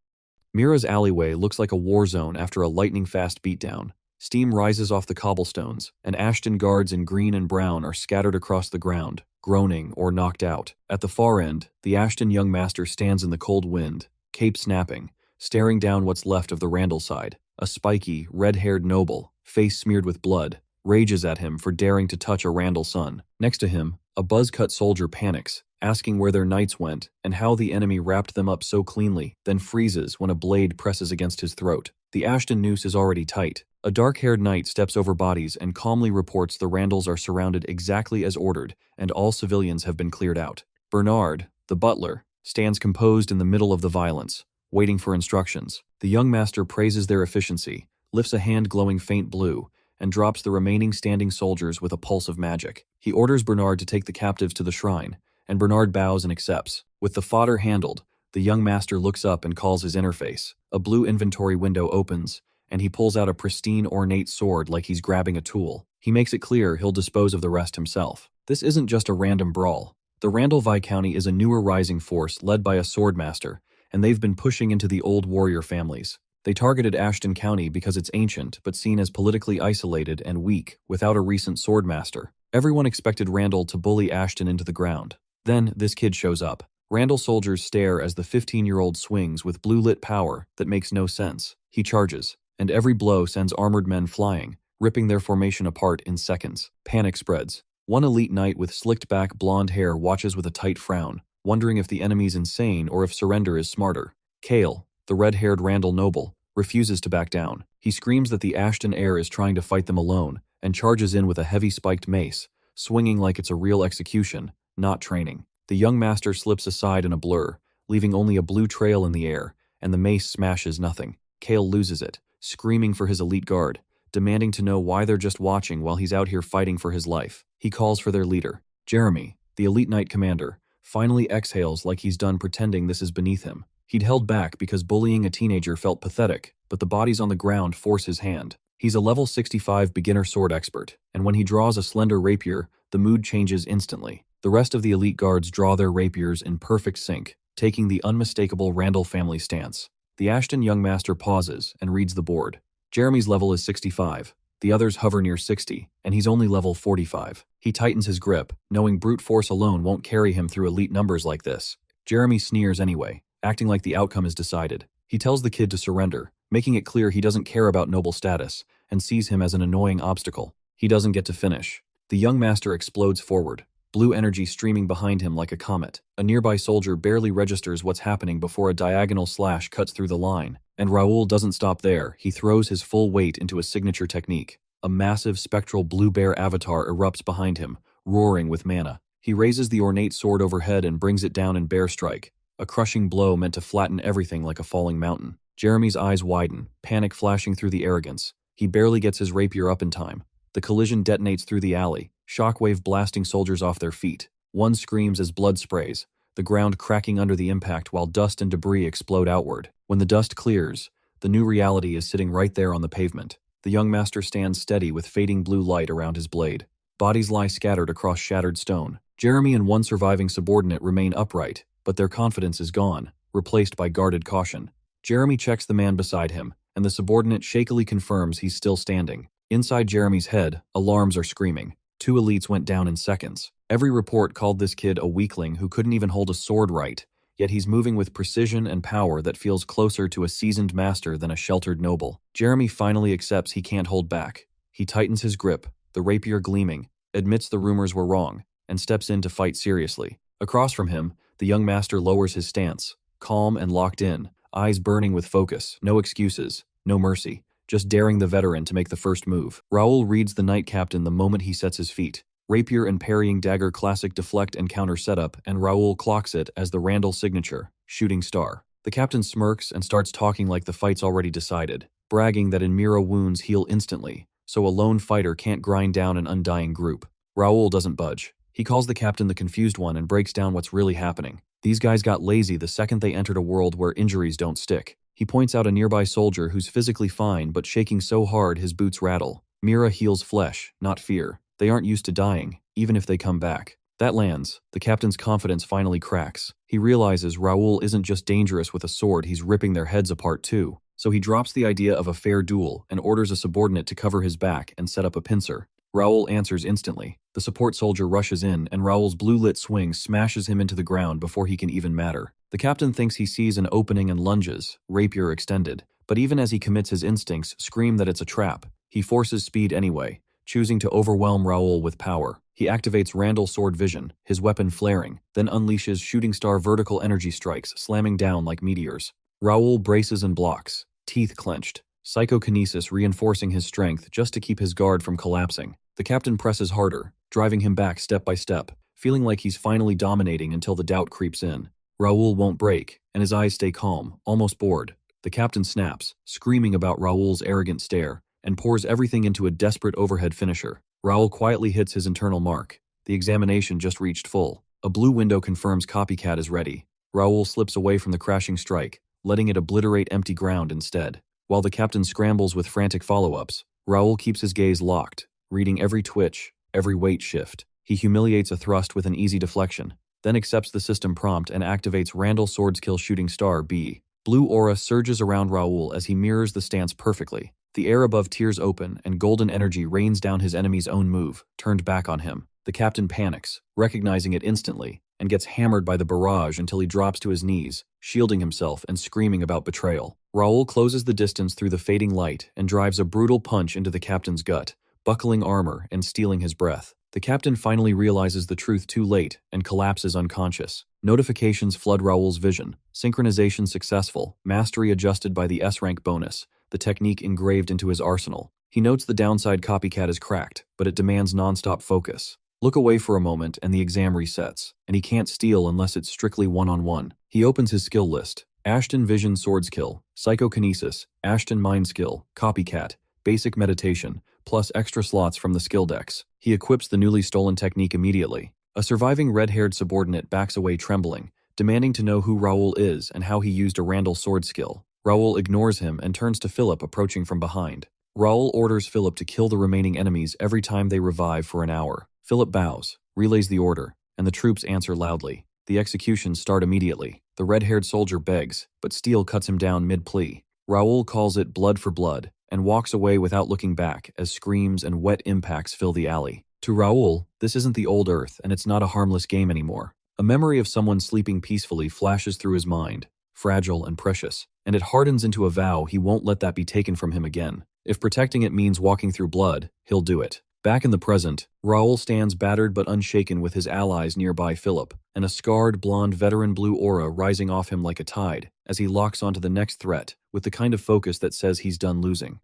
Meera's alleyway looks like a war zone after a lightning-fast beatdown. Steam rises off the cobblestones, and Ashton guards in green and brown are scattered across the ground, groaning or knocked out. At the far end, the Ashton young master stands in the cold wind, cape snapping, staring down what's left of the Randall side. A spiky, red-haired noble, face smeared with blood, rages at him for daring to touch a Randall son. Next to him, a buzz-cut soldier panics, asking where their knights went and how the enemy wrapped them up so cleanly, then freezes when a blade presses against his throat. The Ashton noose is already tight. A dark-haired knight steps over bodies and calmly reports the Randalls are surrounded exactly as ordered and all civilians have been cleared out. Bernard, the butler, stands composed in the middle of the violence, waiting for instructions. The young master praises their efficiency, lifts a hand glowing faint blue, and drops the remaining standing soldiers with a pulse of magic. He orders Bernard to take the captives to the shrine, and Bernard bows and accepts. With the fodder handled, the young master looks up and calls his interface. A blue inventory window opens, and he pulls out a pristine, ornate sword like he's grabbing a tool. He makes it clear he'll dispose of the rest himself. This isn't just a random brawl. The Randall Viscounty is a newer rising force led by a swordmaster, and they've been pushing into the old warrior families. They targeted Ashton County because it's ancient but seen as politically isolated and weak without a recent swordmaster. Everyone expected Randall to bully Ashton into the ground. Then, this kid shows up. Randall soldiers stare as the 15-year-old swings with blue-lit power that makes no sense. He charges, and every blow sends armored men flying, ripping their formation apart in seconds. Panic spreads. One elite knight with slicked-back blonde hair watches with a tight frown, wondering if the enemy's insane or if surrender is smarter. Kale, the red-haired Randall noble, refuses to back down. He screams that the Ashton heir is trying to fight them alone, and charges in with a heavy spiked mace, swinging like it's a real execution, not training. The young master slips aside in a blur, leaving only a blue trail in the air, and the mace smashes nothing. Kale loses it, screaming for his elite guard, demanding to know why they're just watching while he's out here fighting for his life. He calls for their leader. Jeremy, the elite knight commander, finally exhales like he's done pretending this is beneath him. He'd held back because bullying a teenager felt pathetic, but the bodies on the ground force his hand. He's a level 65 beginner sword expert, and when he draws a slender rapier, the mood changes instantly. The rest of the elite guards draw their rapiers in perfect sync, taking the unmistakable Randall family stance. The Ashton young master pauses and reads the board. Jeremy's level is 65. The others hover near 60, and he's only level 45. He tightens his grip, knowing brute force alone won't carry him through elite numbers like this. Jeremy sneers anyway, acting like the outcome is decided. He tells the kid to surrender, making it clear he doesn't care about noble status, and sees him as an annoying obstacle. He doesn't get to finish. The young master explodes forward, blue energy streaming behind him like a comet. A nearby soldier barely registers what's happening before a diagonal slash cuts through the line. And Raul doesn't stop there. He throws his full weight into a signature technique. A massive spectral blue bear avatar erupts behind him, roaring with mana. He raises the ornate sword overhead and brings it down in bear strike, a crushing blow meant to flatten everything like a falling mountain. Jeremy's eyes widen, panic flashing through the arrogance. He barely gets his rapier up in time. The collision detonates through the alley, shockwave blasting soldiers off their feet. One screams as blood sprays, the ground cracking under the impact while dust and debris explode outward. When the dust clears, the new reality is sitting right there on the pavement. The young master stands steady with fading blue light around his blade. Bodies lie scattered across shattered stone. Jeremy and one surviving subordinate remain upright, but their confidence is gone, replaced by guarded caution. Jeremy checks the man beside him, and the subordinate shakily confirms he's still standing. Inside Jeremy's head, alarms are screaming. 2 elites went down in seconds. Every report called this kid a weakling who couldn't even hold a sword right, yet he's moving with precision and power that feels closer to a seasoned master than a sheltered noble. Jeremy finally accepts he can't hold back. He tightens his grip, the rapier gleaming, admits the rumors were wrong, and steps in to fight seriously. Across from him, the young master lowers his stance, calm and locked in, eyes burning with focus, no excuses, no mercy, just daring the veteran to make the first move. Raul reads the knight captain the moment he sets his feet. Rapier and parrying dagger classic deflect and counter setup, and Raul clocks it as the Randall signature, shooting star. The captain smirks and starts talking like the fight's already decided, bragging that in Meera wounds heal instantly, so a lone fighter can't grind down an undying group. Raul doesn't budge. He calls the captain the confused one and breaks down what's really happening. These guys got lazy the second they entered a world where injuries don't stick. He points out a nearby soldier who's physically fine but shaking so hard his boots rattle. Meera heals flesh, not fear. They aren't used to dying, even if they come back. That lands. The captain's confidence finally cracks. He realizes Raul isn't just dangerous with a sword, he's ripping their heads apart too. So he drops the idea of a fair duel and orders a subordinate to cover his back and set up a pincer. Raul answers instantly. The support soldier rushes in, and Raul's blue-lit swing smashes him into the ground before he can even matter. The captain thinks he sees an opening and lunges, rapier extended, but even as he commits, his instincts scream that it's a trap. He forces speed anyway, choosing to overwhelm Raul with power. He activates Randall sword vision, his weapon flaring, then unleashes shooting star vertical energy strikes, slamming down like meteors. Raul braces and blocks, teeth clenched, psychokinesis reinforcing his strength just to keep his guard from collapsing. The captain presses harder, driving him back step by step, feeling like he's finally dominating until the doubt creeps in. Raul won't break, and his eyes stay calm, almost bored. The captain snaps, screaming about Raul's arrogant stare, and pours everything into a desperate overhead finisher. Raul quietly hits his internal mark. The examination just reached full. A blue window confirms copycat is ready. Raul slips away from the crashing strike, letting it obliterate empty ground instead. While the captain scrambles with frantic follow-ups, Raul keeps his gaze locked, reading every twitch, every weight shift. He humiliates a thrust with an easy deflection, then accepts the system prompt and activates Randall Swordskill Shooting Star B. Blue aura surges around Raul as he mirrors the stance perfectly. The air above tears open, and golden energy rains down his enemy's own move, turned back on him. The captain panics, recognizing it instantly, and gets hammered by the barrage until he drops to his knees, shielding himself and screaming about betrayal. Raul closes the distance through the fading light and drives a brutal punch into the captain's gut, buckling armor and stealing his breath. The captain finally realizes the truth too late and collapses unconscious. Notifications flood Raul's vision. Synchronization successful, mastery adjusted by the S-rank bonus, the technique engraved into his arsenal. He notes the downside copycat is cracked, but it demands non-stop focus. Look away for a moment and the exam resets, and he can't steal unless it's strictly one-on-one. He opens his skill list. Ashton Vision Sword Skill, Psychokinesis, Ashton Mind Skill, Copycat, Basic Meditation, plus extra slots from the skill decks. He equips the newly stolen technique immediately. A surviving red-haired subordinate backs away trembling, demanding to know who Raul is and how he used a Randall sword skill. Raul ignores him and turns to Philip approaching from behind. Raul orders Philip to kill the remaining enemies every time they revive for an hour. Philip bows, relays the order, and the troops answer loudly. The executions start immediately. The red-haired soldier begs, but Steele cuts him down mid-plea. Raul calls it blood for blood, and walks away without looking back as screams and wet impacts fill the alley. To Raul, this isn't the old Earth, and it's not a harmless game anymore. A memory of someone sleeping peacefully flashes through his mind, fragile and precious, and it hardens into a vow he won't let that be taken from him again. If protecting it means walking through blood, he'll do it. Back in the present, Raul stands battered but unshaken with his allies nearby Philip, and a scarred blonde veteran blue aura rising off him like a tide, as he locks onto the next threat, with the kind of focus that says he's done losing.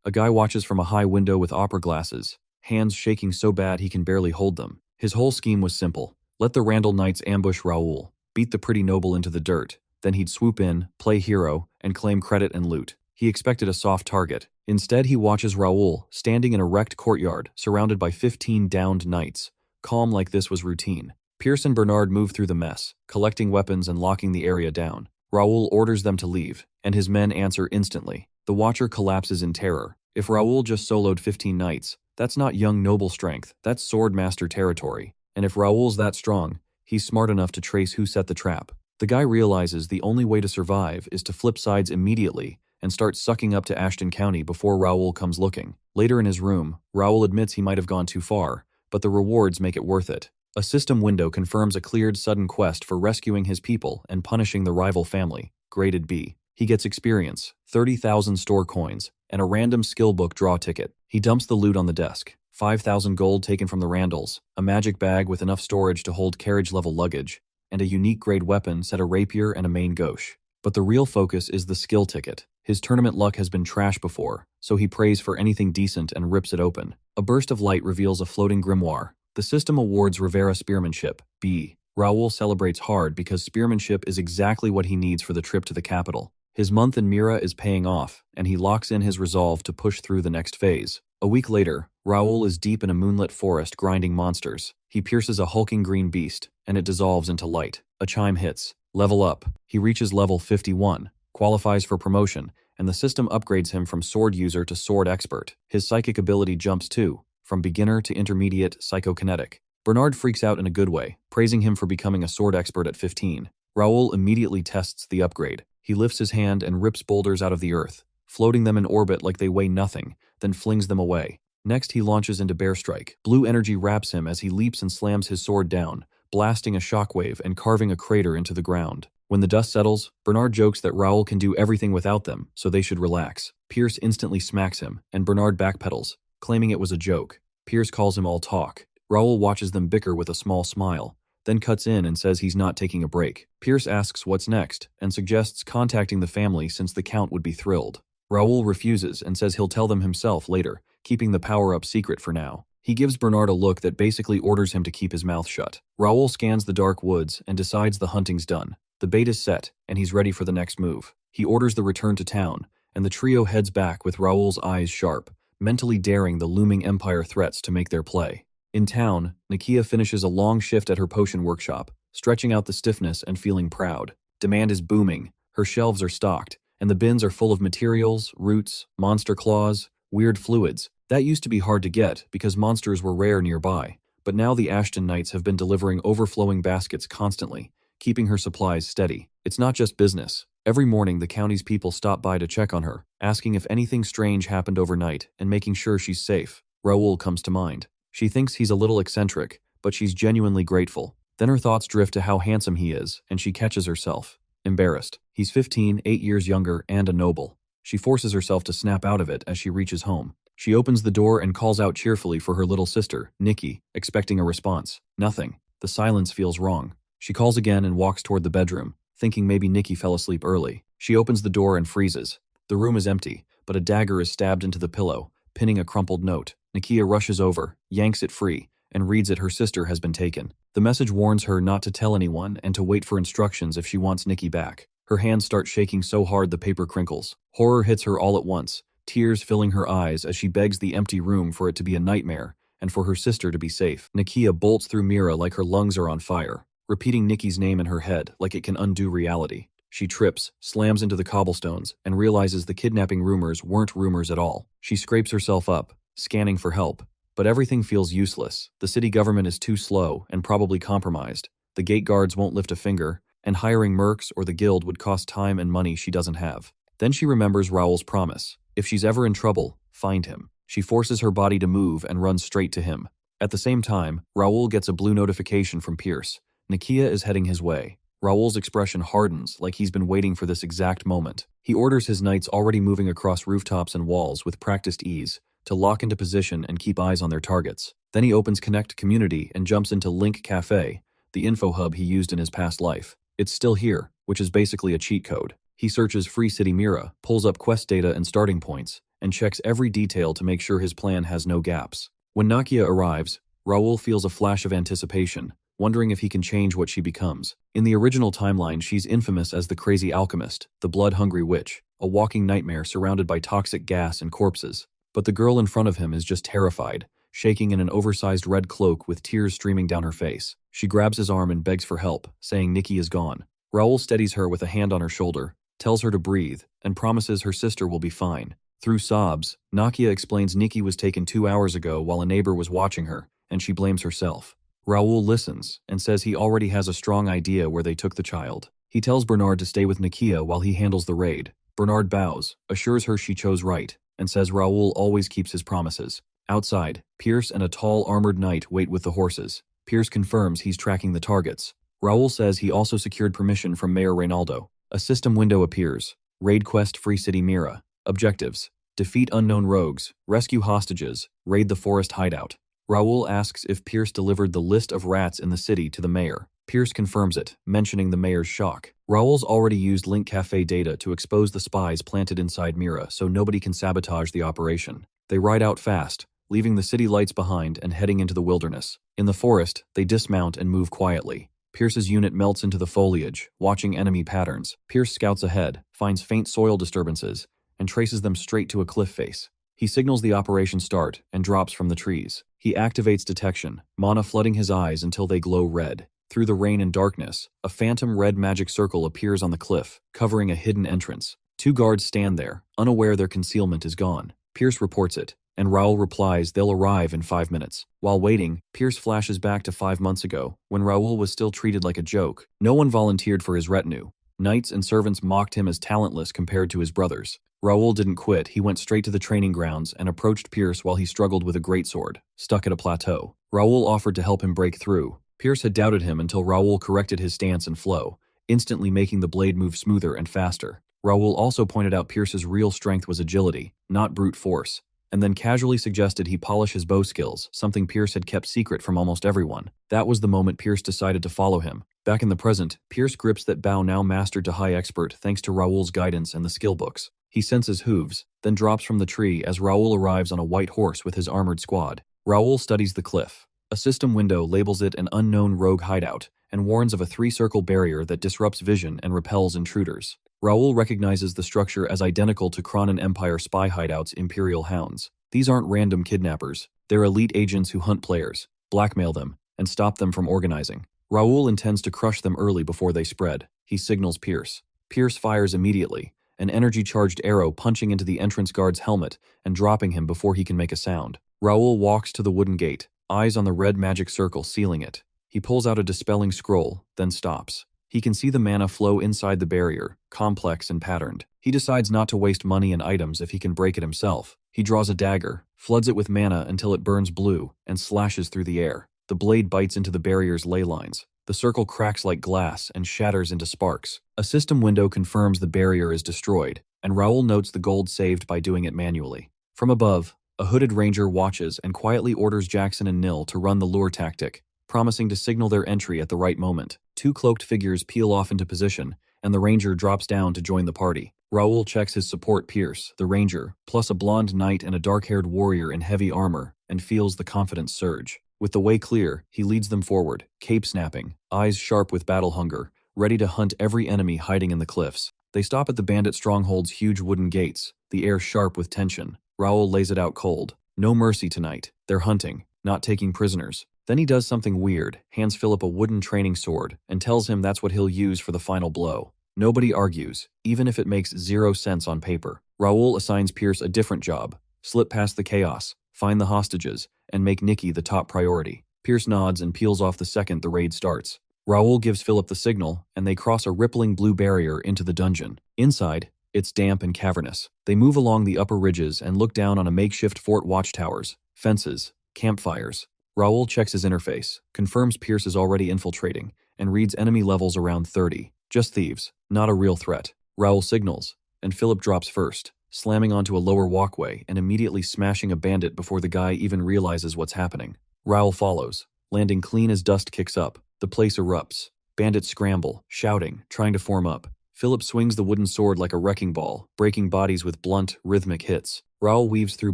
A guy watches from a high window with opera glasses, hands shaking so bad he can barely hold them. His whole scheme was simple. Let the Randall Knights ambush Raul, beat the pretty noble into the dirt, then he'd swoop in, play hero, and claim credit and loot. He expected a soft target. Instead, he watches Raul, standing in a wrecked courtyard, surrounded by 15 downed knights. Calm like this was routine. Pierce and Bernard move through the mess, collecting weapons and locking the area down. Raul orders them to leave, and his men answer instantly. The Watcher collapses in terror. If Raul just soloed 15 knights, that's not young noble strength, that's sword master territory. And if Raul's that strong, he's smart enough to trace who set the trap. The guy realizes the only way to survive is to flip sides immediately and start sucking up to Ashton County before Raul comes looking. Later in his room, Raul admits he might have gone too far, but the rewards make it worth it. A system window confirms a cleared sudden quest for rescuing his people and punishing the rival family, graded B. He gets experience, 30,000 store coins, and a random skill book draw ticket. He dumps the loot on the desk. 5,000 gold taken from the Randalls, a magic bag with enough storage to hold carriage-level luggage, and a unique grade weapon set a rapier and a main gauche. But the real focus is the skill ticket. His tournament luck has been trash before, so he prays for anything decent and rips it open. A burst of light reveals a floating grimoire. The system awards Rivera spearmanship, B. Raul celebrates hard because spearmanship is exactly what he needs for the trip to the capital. His month in Meera is paying off, and he locks in his resolve to push through the next phase. A week later, Raul is deep in a moonlit forest grinding monsters. He pierces a hulking green beast, and it dissolves into light. A chime hits. Level up. He reaches level 51, qualifies for promotion, and the system upgrades him from sword user to sword expert. His psychic ability jumps too, from beginner to intermediate psychokinetic. Bernard freaks out in a good way, praising him for becoming a sword expert at 15. Raul immediately tests the upgrade. He lifts his hand and rips boulders out of the earth, floating them in orbit like they weigh nothing, then flings them away. Next, he launches into Bear Strike. Blue energy wraps him as he leaps and slams his sword down, blasting a shockwave and carving a crater into the ground. When the dust settles, Bernard jokes that Raul can do everything without them, so they should relax. Pierce instantly smacks him, and Bernard backpedals, claiming it was a joke. Pierce calls him all talk. Raul watches them bicker with a small smile, then cuts in and says he's not taking a break. Pierce asks what's next, and suggests contacting the family since the Count would be thrilled. Raul refuses and says he'll tell them himself later, keeping the power-up secret for now. He gives Bernard a look that basically orders him to keep his mouth shut. Raul scans the dark woods and decides the hunting's done. The bait is set, and he's ready for the next move. He orders the return to town, and the trio heads back with Raul's eyes sharp, mentally daring the looming Empire threats to make their play. In town, Nakia finishes a long shift at her potion workshop, stretching out the stiffness and feeling proud. Demand is booming, her shelves are stocked, and the bins are full of materials, roots, monster claws, weird fluids. That used to be hard to get because monsters were rare nearby, but now the Ashton Knights have been delivering overflowing baskets constantly, keeping her supplies steady. It's not just business, Every morning, the county's people stop by to check on her, asking if anything strange happened overnight and making sure she's safe. Raul comes to mind. She thinks he's a little eccentric, but she's genuinely grateful. Then her thoughts drift to how handsome he is, and she catches herself. Embarrassed. He's 15, 8 years younger, and a noble. She forces herself to snap out of it as she reaches home. She opens the door and calls out cheerfully for her little sister, Nikki, expecting a response. Nothing. The silence feels wrong. She calls again and walks toward the bedroom, thinking maybe Nikki fell asleep early. She opens the door and freezes. The room is empty, but a dagger is stabbed into the pillow, pinning a crumpled note. Nikia rushes over, yanks it free, and reads it her sister has been taken. The message warns her not to tell anyone and to wait for instructions if she wants Nikki back. Her hands start shaking so hard the paper crinkles. Horror hits her all at once, tears filling her eyes as she begs the empty room for it to be a nightmare and for her sister to be safe. Nikia bolts through Meera like her lungs are on fire, repeating Nikki's name in her head like it can undo reality. She trips, slams into the cobblestones, and realizes the kidnapping rumors weren't rumors at all. She scrapes herself up, scanning for help. But everything feels useless. The city government is too slow and probably compromised. The gate guards won't lift a finger, and hiring mercs or the guild would cost time and money she doesn't have. Then she remembers Raul's promise. If she's ever in trouble, find him. She forces her body to move and runs straight to him. At the same time, Raul gets a blue notification from Pierce. Nikia is heading his way. Raul's expression hardens like he's been waiting for this exact moment. He orders his knights already moving across rooftops and walls with practiced ease to lock into position and keep eyes on their targets. Then he opens Connect Community and jumps into Link Cafe, the info hub he used in his past life. It's still here, which is basically a cheat code. He searches Free City Meera, pulls up quest data and starting points, and checks every detail to make sure his plan has no gaps. When Nakia arrives, Raul feels a flash of anticipation, wondering if he can change what she becomes. In the original timeline, she's infamous as the crazy alchemist, the blood-hungry witch, a walking nightmare surrounded by toxic gas and corpses. But the girl in front of him is just terrified, shaking in an oversized red cloak with tears streaming down her face. She grabs his arm and begs for help, saying Nikki is gone. Raul steadies her with a hand on her shoulder, tells her to breathe, and promises her sister will be fine. Through sobs, Nakia explains Nikki was taken 2 hours ago while a neighbor was watching her, and she blames herself. Raul listens and says he already has a strong idea where they took the child. He tells Bernard to stay with Nikia while he handles the raid. Bernard bows, assures her she chose right, and says Raul always keeps his promises. Outside, Pierce and a tall armored knight wait with the horses. Pierce confirms he's tracking the targets. Raul says he also secured permission from Mayor Reynaldo. A system window appears. Raid quest Free City Meera. Objectives: defeat unknown rogues, rescue hostages, raid the forest hideout. Raul asks if Pierce delivered the list of rats in the city to the mayor. Pierce confirms it, mentioning the mayor's shock. Raul's already used Link Cafe data to expose the spies planted inside Meera so nobody can sabotage the operation. They ride out fast, leaving the city lights behind and heading into the wilderness. In the forest, they dismount and move quietly. Pierce's unit melts into the foliage, watching enemy patterns. Pierce scouts ahead, finds faint soil disturbances, and traces them straight to a cliff face. He signals the operation start and drops from the trees. He activates detection, mana flooding his eyes until they glow red. Through the rain and darkness, a phantom red magic circle appears on the cliff, covering a hidden entrance. 2 guards stand there, unaware their concealment is gone. Pierce reports it, and Raul replies they'll arrive in 5 minutes. While waiting, Pierce flashes back to 5 months ago, when Raul was still treated like a joke. No one volunteered for his retinue. Knights and servants mocked him as talentless compared to his brothers. Raul didn't quit. He went straight to the training grounds and approached Pierce while he struggled with a greatsword, stuck at a plateau. Raul offered to help him break through. Pierce had doubted him until Raul corrected his stance and flow, instantly making the blade move smoother and faster. Raul also pointed out Pierce's real strength was agility, not brute force, and then casually suggested he polish his bow skills, something Pierce had kept secret from almost everyone. That was the moment Pierce decided to follow him. Back in the present, Pierce grips that bow now mastered to high expert thanks to Raul's guidance and the skill books. He senses hooves, then drops from the tree as Raul arrives on a white horse with his armored squad. Raul studies the cliff. A system window labels it an unknown rogue hideout and warns of a 3-circle barrier that disrupts vision and repels intruders. Raul recognizes the structure as identical to Cronin Empire spy hideouts' Imperial Hounds. These aren't random kidnappers. They're elite agents who hunt players, blackmail them, and stop them from organizing. Raul intends to crush them early before they spread. He signals Pierce. Pierce fires immediately, an energy-charged arrow punching into the entrance guard's helmet and dropping him before he can make a sound. Raul walks to the wooden gate, eyes on the red magic circle sealing it. He pulls out a dispelling scroll, then stops. He can see the mana flow inside the barrier, complex and patterned. He decides not to waste money and items if he can break it himself. He draws a dagger, floods it with mana until it burns blue, and slashes through the air. The blade bites into the barrier's ley lines. The circle cracks like glass and shatters into sparks. A system window confirms the barrier is destroyed, and Raul notes the gold saved by doing it manually. From above, a hooded ranger watches and quietly orders Jackson and Nil to run the lure tactic, promising to signal their entry at the right moment. Two cloaked figures peel off into position, and the ranger drops down to join the party. Raul checks his support Pierce, the ranger, plus a blonde knight and a dark-haired warrior in heavy armor, and feels the confidence surge. With the way clear, he leads them forward, cape snapping, eyes sharp with battle hunger, ready to hunt every enemy hiding in the cliffs. They stop at the bandit stronghold's huge wooden gates, the air sharp with tension. Raul lays it out cold. No mercy tonight. They're hunting, not taking prisoners. Then he does something weird, hands Philip a wooden training sword, and tells him that's what he'll use for the final blow. Nobody argues, even if it makes 0 sense on paper. Raul assigns Pierce a different job: slip past the chaos, find the hostages, and make Nikki the top priority. Pierce nods and peels off the second the raid starts. Raul gives Philip the signal, and they cross a rippling blue barrier into the dungeon. Inside, it's damp and cavernous. They move along the upper ridges and look down on a makeshift fort watchtowers, fences, campfires. Raul checks his interface, confirms Pierce is already infiltrating, and reads enemy levels around 30. Just thieves, not a real threat. Raul signals, and Philip drops first, slamming onto a lower walkway and immediately smashing a bandit before the guy even realizes what's happening. Raul follows, landing clean as dust kicks up. The place erupts. Bandits scramble, shouting, trying to form up. Philip swings the wooden sword like a wrecking ball, breaking bodies with blunt, rhythmic hits. Raul weaves through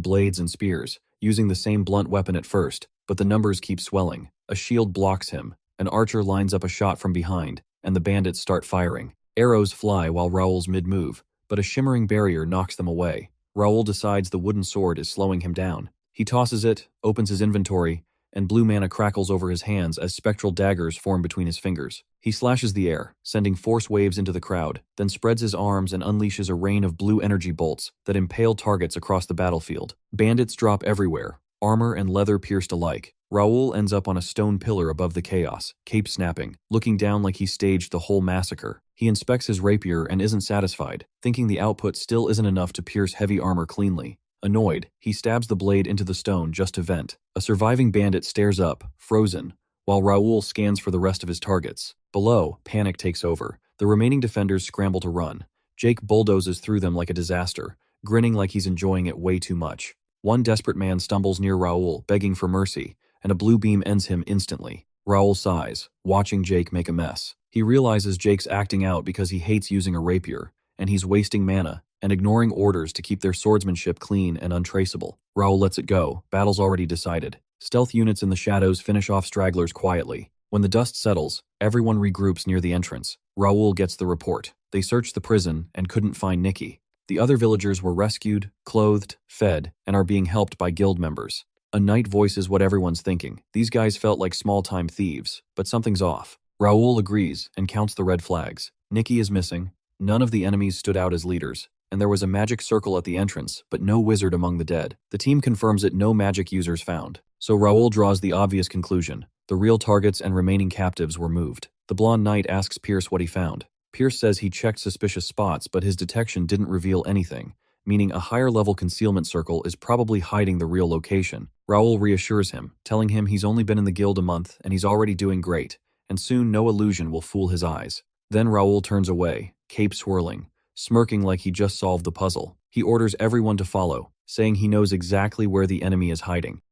blades and spears, using the same blunt weapon at first, but the numbers keep swelling. A shield blocks him. An archer lines up a shot from behind, and the bandits start firing. Arrows fly while Raul's mid-move, but a shimmering barrier knocks them away. Raul decides the wooden sword is slowing him down. He tosses it, opens his inventory, and blue mana crackles over his hands as spectral daggers form between his fingers. He slashes the air, sending force waves into the crowd, then spreads his arms and unleashes a rain of blue energy bolts that impale targets across the battlefield. Bandits drop everywhere, armor and leather pierced alike. Raul ends up on a stone pillar above the chaos, cape snapping, looking down like he staged the whole massacre. He inspects his rapier and isn't satisfied, thinking the output still isn't enough to pierce heavy armor cleanly. Annoyed, he stabs the blade into the stone just to vent. A surviving bandit stares up, frozen, while Raul scans for the rest of his targets. Below, panic takes over. The remaining defenders scramble to run. Jake bulldozes through them like a disaster, grinning like he's enjoying it way too much. One desperate man stumbles near Raul, begging for mercy, and a blue beam ends him instantly. Raul sighs, watching Jake make a mess. He realizes Jake's acting out because he hates using a rapier, and he's wasting mana and ignoring orders to keep their swordsmanship clean and untraceable. Raul lets it go, battle's already decided. Stealth units in the shadows finish off stragglers quietly. When the dust settles, everyone regroups near the entrance. Raul gets the report. They searched the prison and couldn't find Nikki. The other villagers were rescued, clothed, fed, and are being helped by guild members. A knight voices what everyone's thinking. These guys felt like small-time thieves, but something's off. Raul agrees and counts the red flags. Nikki is missing. None of the enemies stood out as leaders, and there was a magic circle at the entrance, but no wizard among the dead. The team confirms it, no magic users found. So Raul draws the obvious conclusion. The real targets and remaining captives were moved. The blonde knight asks Pierce what he found. Pierce says he checked suspicious spots, but his detection didn't reveal anything, meaning a higher-level concealment circle is probably hiding the real location. Raul reassures him, telling him he's only been in the guild a month and he's already doing great, and soon no illusion will fool his eyes. Then Raul turns away, cape swirling, smirking like he just solved the puzzle. He orders everyone to follow, saying he knows exactly where the enemy is hiding.